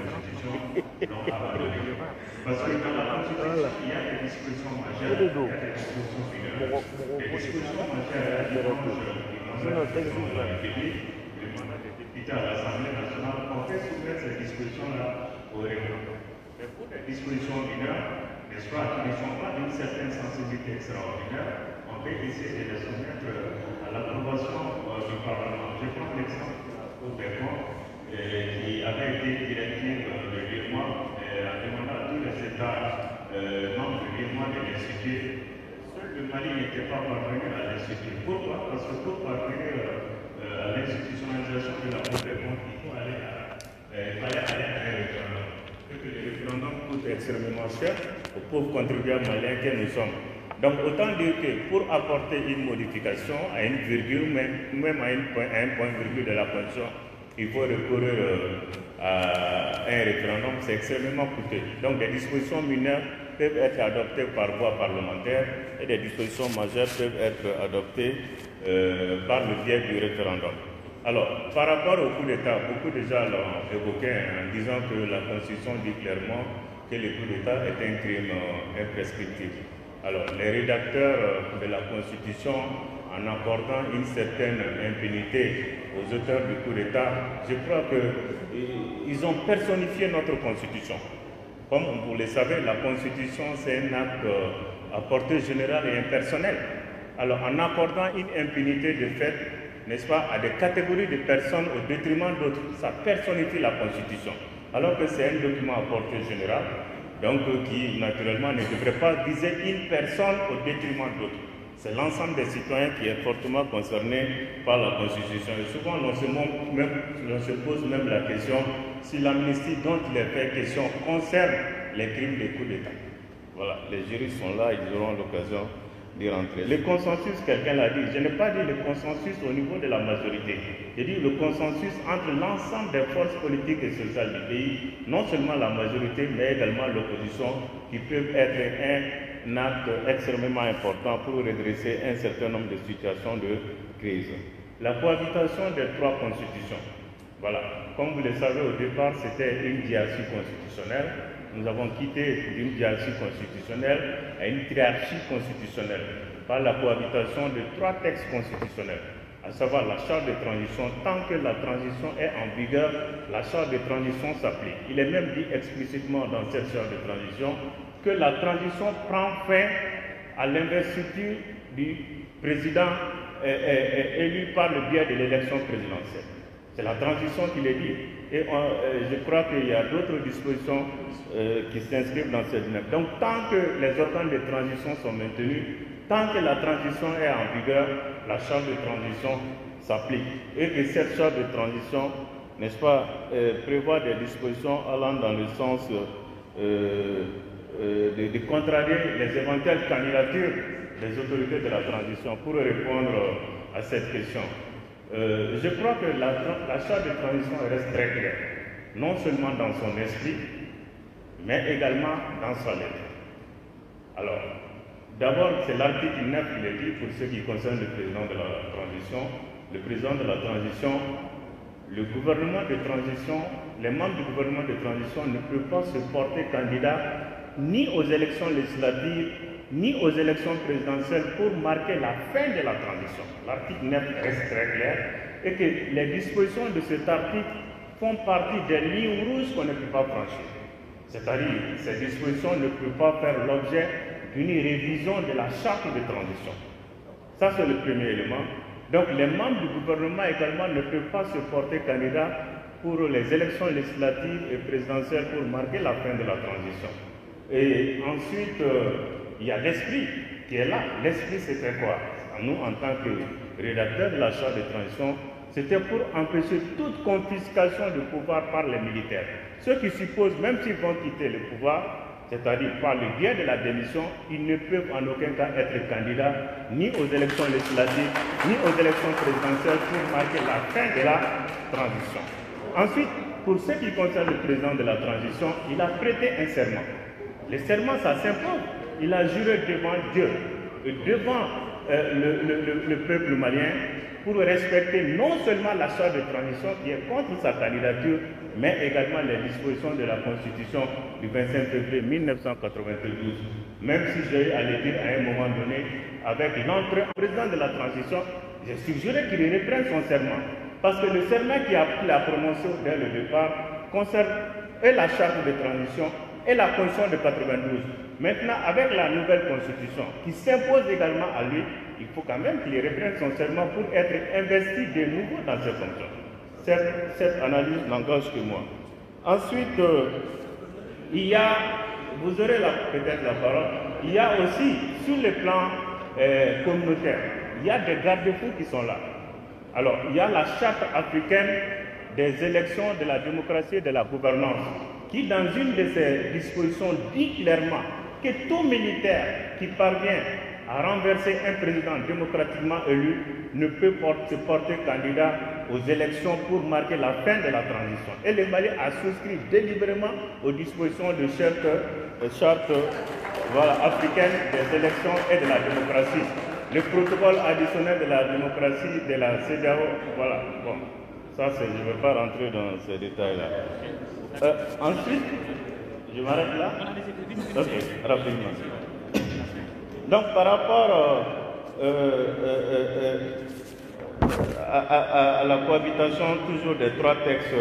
Constitution n'ont pas abandonné. Parce que dans la Constitution, il y a des dispositions majeures, il y a des dispositions mineures. Les dispositions majeures qui concernent la République, le mandat des députés à l'Assemblée nationale, on fait soumettre ces dispositions-là au règlement. Mais pour les dispositions mineures, n'est-ce pas, qui ne sont pas d'une certaine sensibilité extraordinaire, on peut essayer de les soumettre à l'approbation du Parlement. Je prends l'exemple de la Cour des comptes qui avait été directive de l'IRMA en demandant à tous les États membres de l'IRMA de l'instituer. Seul le Mali n'était pas parvenu à l'instituer. Pourquoi? Parce que pour parvenir à l'institutionnalisation de la Cour des comptes, il fallait aller à un référendum. Que le référendum coûte extrêmement cher aux pauvres contribuables maliens que nous sommes. Donc autant dire que pour apporter une modification à une virgule, même à un point virgule de la Constitution, il faut recourir à un référendum, c'est extrêmement coûteux. Donc des dispositions mineures peuvent être adoptées par voie parlementaire et des dispositions majeures peuvent être adoptées par le biais du référendum. Alors, par rapport au coup d'État, beaucoup déjà l'ont évoqué en disant que la Constitution dit clairement que le coup d'État est un crime imprescriptible. Alors, les rédacteurs de la Constitution, en accordant une certaine impunité aux auteurs du coup d'État, je crois qu'ils ont personnifié notre Constitution. Comme vous le savez, la Constitution, c'est un acte à portée générale et impersonnelle. Alors, en accordant une impunité de fait, n'est-ce pas, à des catégories de personnes au détriment d'autres, ça personnifie la Constitution. Alors que c'est un document à portée générale, donc qui naturellement ne devrait pas viser une personne au détriment d'autres. C'est l'ensemble des citoyens qui est fortement concerné par la Constitution. Et souvent, on se pose même la question si l'amnistie dont il est fait question concerne les crimes de coup d'État. Voilà, les juristes sont là, ils auront l'occasion d'y rentrer. Le consensus, quelqu'un l'a dit, je n'ai pas dit le consensus au niveau de la majorité. J'ai dit le consensus entre l'ensemble des forces politiques et sociales du pays, non seulement la majorité, mais également l'opposition, qui peuvent être un acte extrêmement important pour redresser un certain nombre de situations de crise. La cohabitation des trois constitutions. Voilà, comme vous le savez, au départ, c'était une hiérarchie constitutionnelle. Nous avons quitté d'une hiérarchie constitutionnelle à une triarchie constitutionnelle par la cohabitation de trois textes constitutionnels, à savoir la charte de transition. Tant que la transition est en vigueur, la charte de transition s'applique. Il est même dit explicitement dans cette charte de transition que la transition prend fin à l'investiture du président élu par le biais de l'élection présidentielle. C'est la transition qui le dit. Et je crois qu'il y a d'autres dispositions qui s'inscrivent dans cette dynamique. Donc tant que les organes de transition sont maintenus, tant que la transition est en vigueur, la charte de transition s'applique. Et que cette charte de transition, n'est-ce pas, prévoit des dispositions allant dans le sens de contrarier les éventuelles candidatures des autorités de la transition. Pour répondre à cette question, je crois que la charte de transition reste très claire, non seulement dans son esprit, mais également dans sa lettre. Alors, D'abord, c'est l'article 9 qui le dit pour ce qui concerne le président de la transition. Le président de la transition, le gouvernement de transition, les membres du gouvernement de transition ne peuvent pas se porter candidat ni aux élections législatives, ni aux élections présidentielles pour marquer la fin de la transition. L'article 9 reste très clair et que les dispositions de cet article font partie des lignes rouges qu'on ne peut pas franchir. C'est-à-dire, ces dispositions ne peuvent pas faire l'objet d'une révision de la charte de transition. Ça, c'est le premier élément. Donc, les membres du gouvernement également ne peuvent pas se porter candidat pour les élections législatives et présidentielles pour marquer la fin de la transition. Et ensuite, il y a l'esprit qui est là. L'esprit, c'était quoi? Nous, en tant que rédacteurs de la charte de transition, c'était pour empêcher toute confiscation de pouvoir par les militaires. Ceux qui supposent, même s'ils vont quitter le pouvoir, c'est-à-dire par le biais de la démission, ils ne peuvent en aucun cas être candidats ni aux élections législatives, ni aux élections présidentielles pour marquer la fin de la transition. Ensuite, pour ce qui concerne le président de la transition, il a prêté un serment. Le serment, ça s'impose. Il a juré devant Dieu et devant le peuple malien pour respecter non seulement la charte de transition qui est contre sa candidature, mais également les dispositions de la Constitution du 25 février 1992. Même si j'ai eu à le dire à un moment donné, avec l'entrée du président de la transition, j'ai suggéré qu'il reprenne son serment. Parce que le serment qu'il a prononcé dès le départ concerne et la charte de transition et la Constitution de 92. Maintenant, avec la nouvelle Constitution qui s'impose également à lui, il faut quand même qu'il reprenne son serment pour être investi de nouveau dans ses fonctions. Cette analyse n'engage que moi. Ensuite, il y a, vous aurez peut-être la parole, il y a aussi, sur le plan communautaire, il y a des garde-fous qui sont là. Alors, il y a la charte africaine des élections, de la démocratie et de la gouvernance, qui, dans une de ses dispositions, dit clairement que tout militaire qui parvient à renverser un président démocratiquement élu ne peut se porter candidat aux élections pour marquer la fin de la transition. Et le Mali a souscrit délibérément aux dispositions de charte africaine des élections et de la démocratie. Le protocole additionnel de la démocratie de la CEDEAO, voilà, bon, ça je ne vais pas rentrer dans ces détails-là. Ensuite, je m'arrête là. Ok, rapidement. Donc par rapport à la cohabitation toujours des trois textes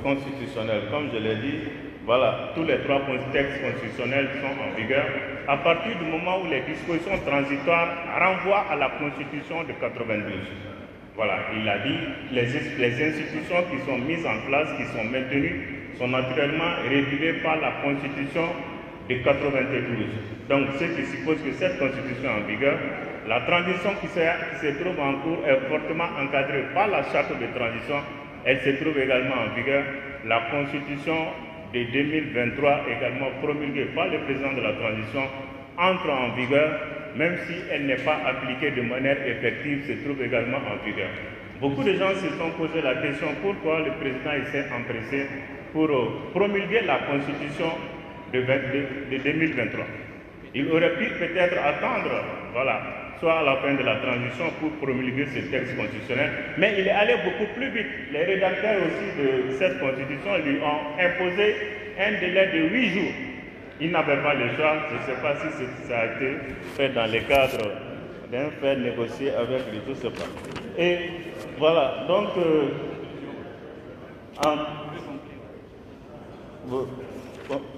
constitutionnels, comme je l'ai dit, voilà, tous les trois textes constitutionnels sont en vigueur à partir du moment où les dispositions transitoires renvoient à la Constitution de 92. Voilà, il a dit les institutions qui sont mises en place, qui sont maintenues, sont naturellement régulées par la Constitution de 92. Donc, ce qui suppose que cette Constitution est en vigueur, la transition qui se trouve en cours est fortement encadrée par la charte de transition. Elle se trouve également en vigueur. La Constitution de 2023, également promulguée par le président de la transition, entre en vigueur, même si elle n'est pas appliquée de manière effective, se trouve également en vigueur. Beaucoup de gens se sont posé la question pourquoi le président s'est empressé pour promulguer la Constitution de 2023. Il aurait pu peut-être attendre, voilà, soit à la fin de la transition pour promulguer ce texte constitutionnel, mais il est allé beaucoup plus vite. Les rédacteurs aussi de cette constitution lui ont imposé un délai de 8 jours. Il n'avait pas le choix, je ne sais pas si ça a été fait dans le cadre d'un fait négocié avec lui, tout ce pas. Et voilà, donc,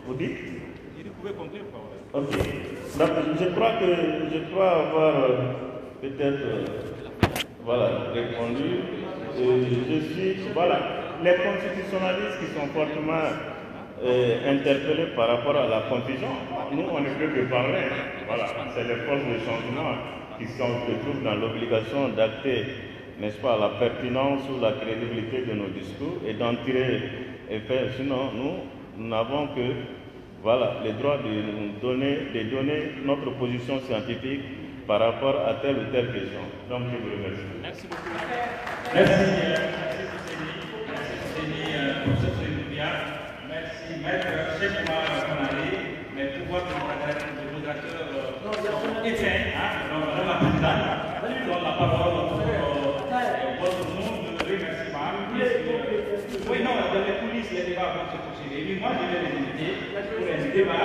vous dites? Vous pouvez conclure, ok. Donc, je crois avoir peut-être répondu. Voilà, les constitutionnalistes qui sont fortement interpellés par rapport à la confusion, nous on ne peut que parler. Voilà, c'est les forces de changement qui se trouvent dans l'obligation d'acter, n'est-ce pas, la pertinence ou la crédibilité de nos discours et d'en tirer effet. Sinon, nous n'avons que le droit de donner notre position scientifique par rapport à telle ou telle question. Donc, je vous remercie. Merci beaucoup. Merci, professeur Sébia. Merci, maître Cheikh Omar Konaré, mais pour votre ordinateurs sont éteints. Donc, Madame la Présidente, je donne la parole pour votre nom de remerciement. Oui, non, dans les coulisses, les débats vont se poursuivre. Et moi, je vais les inviter pour un débat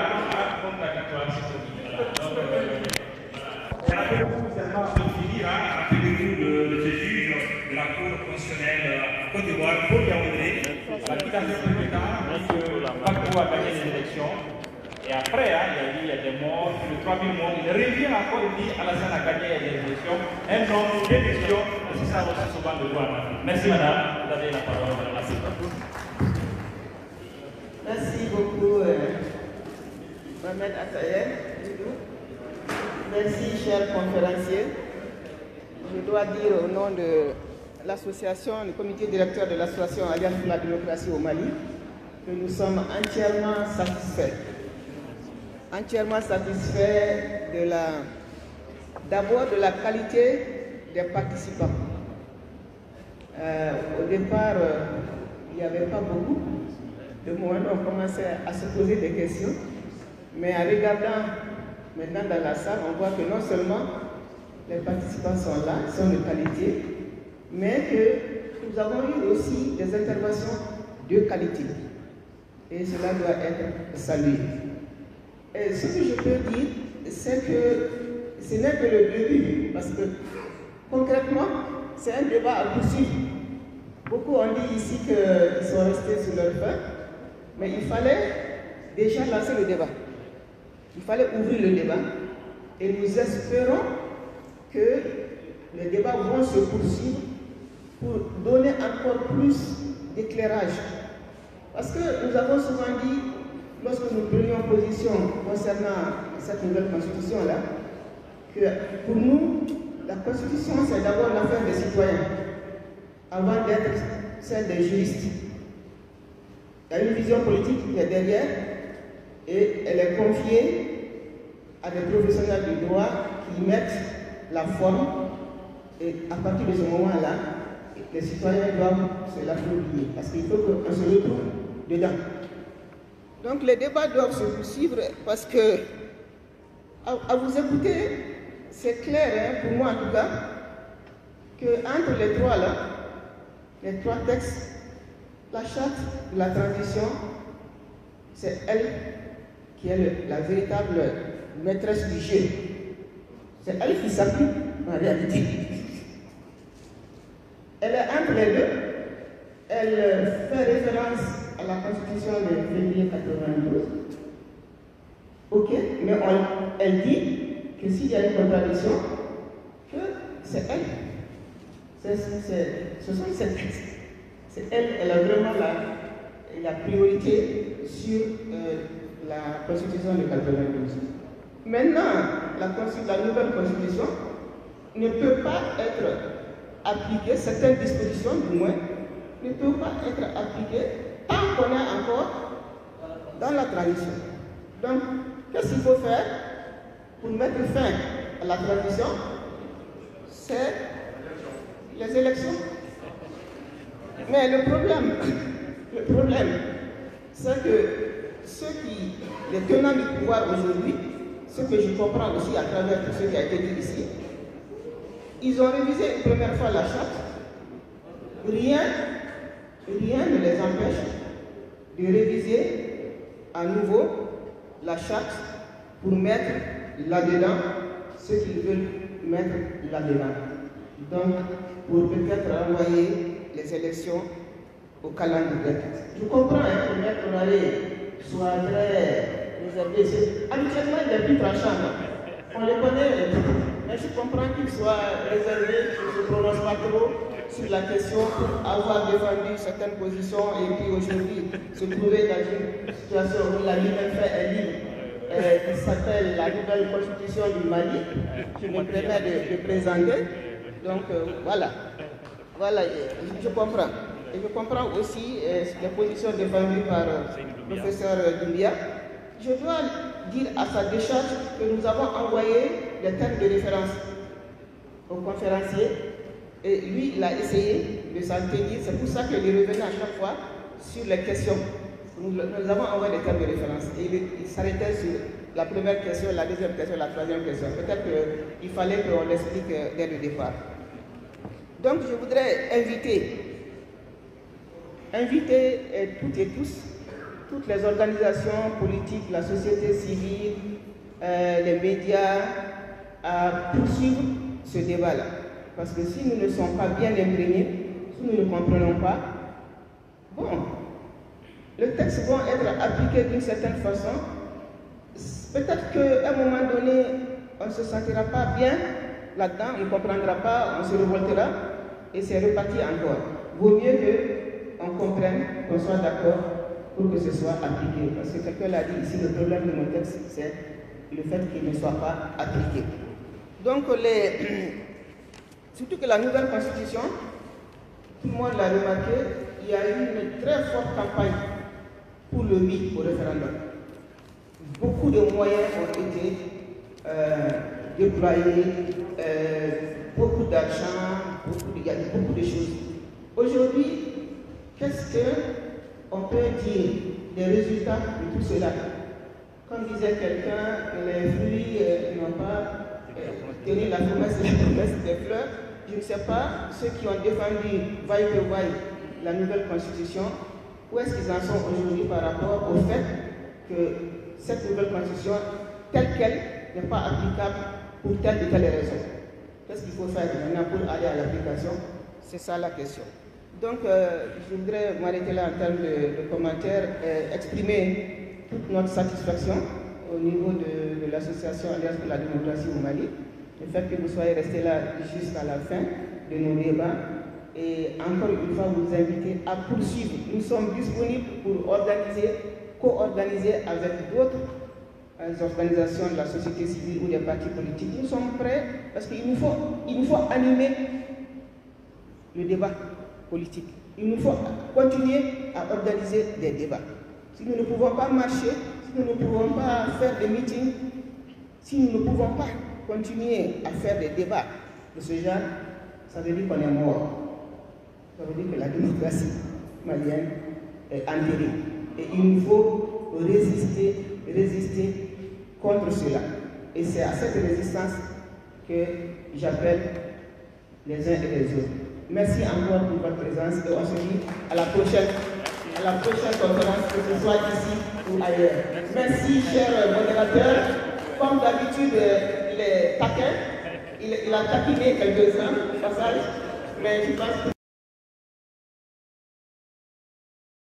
contradictoire sur ce livre-là. Rappelez-vous seulement de finir, rappelez-vous de ce juge de la Cour constitutionnelle en Côte d'Ivoire, Paul Yaoundé, qui dans un premier temps dit que Gbagbo a gagné les élections. Et après, il y a des morts, plus de 3000 morts. Il revient encore, il dit Alassane a gagné les élections. Un nombre d'élections, c'est ça aussi souvent de voir. Merci madame, vous avez la parole, madame la présidente. Merci beaucoup, Mohamed Atayeb. Merci, chers conférenciers. Je dois dire au nom de l'association, le comité directeur de l'association Alliance pour la démocratie au Mali, que nous sommes entièrement satisfaits. Entièrement satisfaits d'abord de la qualité des participants. Au départ, il n'y avait pas beaucoup de moments, on commençait à se poser des questions, mais en regardant maintenant dans la salle, on voit que non seulement les participants sont là, ils sont de qualité, mais que nous avons eu aussi des interventions de qualité. Et cela doit être salué. Et ce que je peux dire, c'est que ce n'est que le début, parce que concrètement, c'est un débat à poursuivre. Beaucoup ont dit ici qu'ils sont restés sur leur faim, mais il fallait déjà lancer le débat. Il fallait ouvrir le débat et nous espérons que les débats vont se poursuivre pour donner encore plus d'éclairage. Parce que nous avons souvent dit, lorsque nous prenions position concernant cette nouvelle constitution-là, que pour nous, la constitution, c'est d'abord l'affaire des citoyens, avant d'être celle des juristes. Il y a une vision politique qui est derrière, et elle est confiée à des professionnels du droit qui mettent la forme, et à partir de ce moment-là, les citoyens doivent se l'approprier, parce qu'il faut qu'on se retrouve dedans. Donc les débats doivent se poursuivre, parce que, à vous écouter, c'est clair, pour moi en tout cas, qu'entre les trois là, les trois textes, la charte de la transition, c'est elle qui est la véritable maîtresse du jeu. C'est elle qui s'applique en réalité. Elle est entre les deux. Elle fait référence à la Constitution de février 92. Ok, mais elle dit que s'il y a une contradiction, que c'est elle. Ce sont ces textes. C'est elle a vraiment la priorité sur la Constitution de 92. Maintenant, la nouvelle Constitution ne peut pas être appliquée, certaines dispositions du moins, ne peuvent pas être appliquées tant qu'on est encore dans la transition. Donc, qu'est-ce qu'il faut faire pour mettre fin à la transition? C'est les élections. Mais le problème, c'est que les tenants du pouvoir aujourd'hui, ce que je comprends aussi à travers tout ce qui a été dit ici, ils ont révisé une première fois la charte. Rien ne les empêche de réviser à nouveau la charte pour mettre là-dedans ce qu'ils veulent mettre là-dedans. Donc, pour peut-être renvoyer les élections au calendrier. Je comprends que Maître Honoré soit très réservé. Habituellement, il est plus tranchant. On le connaît, mais je comprends qu'il soit réservé, qu'il ne se prononce pas trop sur la question pour avoir défendu certaines positions et puis aujourd'hui se trouver dans une situation où il a lui-même fait un livre qui s'appelle La nouvelle constitution du Mali, qui me permet de présenter. Donc voilà, je comprends. Et je comprends aussi les positions défendues par le professeur Doumbia. Je dois dire à sa décharge que nous avons envoyé des termes de référence au conférencier et lui, il a essayé de s'en tenir. C'est pour ça qu'il revenait à chaque fois sur les questions. Nous avons envoyé des termes de référence et il s'arrêtait sur la première question, la deuxième question, la troisième question. Peut-être qu'il fallait qu'on l'explique dès le départ. Donc je voudrais inviter toutes et tous, toutes les organisations politiques, la société civile, les médias, à poursuivre ce débat-là. Parce que si nous ne sommes pas bien imprégnés, si nous ne comprenons pas, bon, les textes vont être appliqués d'une certaine façon. Peut-être qu'à un moment donné, on ne se sentira pas bien là-dedans, on ne comprendra pas, on se révoltera et c'est reparti encore. Vaut mieux qu'on comprenne, qu'on soit d'accord pour que ce soit appliqué. Parce que quelqu'un l'a dit ici, le problème de nos textes, c'est le fait qu'ils ne soient pas appliqués. Donc, surtout que la nouvelle constitution, tout le monde l'a remarqué, il y a eu une très forte campagne pour le oui au référendum. Beaucoup de moyens ont été déployés, beaucoup d'argent, il y a beaucoup de choses. Aujourd'hui, qu'est-ce qu'on peut dire des résultats de tout cela? Comme disait quelqu'un, les fruits n'ont pas tenu la promesse des fleurs. Je ne sais pas, ceux qui ont défendu vaille que vaille la nouvelle constitution, où est-ce qu'ils en sont aujourd'hui par rapport au fait que cette nouvelle constitution, telle qu'elle, n'est pas applicable pour telle ou telle raison. Qu'est-ce qu'il faut faire maintenant pour aller à l'application? C'est ça la question. Donc, je voudrais m'arrêter là en termes de commentaires, exprimer toute notre satisfaction au niveau de l'association Alliance pour la démocratie au Mali, le fait que vous soyez restés là jusqu'à la fin de nos débats. Et encore une fois, vous inviter à poursuivre. Nous sommes disponibles pour co-organiser avec d'autres organisations de la société civile ou des partis politiques. Nous sommes prêts parce qu'il nous faut animer le débat politique. Il nous faut continuer à organiser des débats. Si nous ne pouvons pas marcher, si nous ne pouvons pas faire des meetings, si nous ne pouvons pas continuer à faire des débats de ce genre, ça veut dire qu'on est mort. Ça veut dire que la démocratie malienne est enterrée. Et il nous faut résister contre cela. Et c'est à cette résistance que j'appelle les uns et les autres. Merci encore pour votre présence et on se dit à la prochaine conférence, que ce soit ici ou ailleurs. Merci, cher modérateur. Comme d'habitude, il est taquin. Il a taquiné quelques-uns au passage, mais je pense que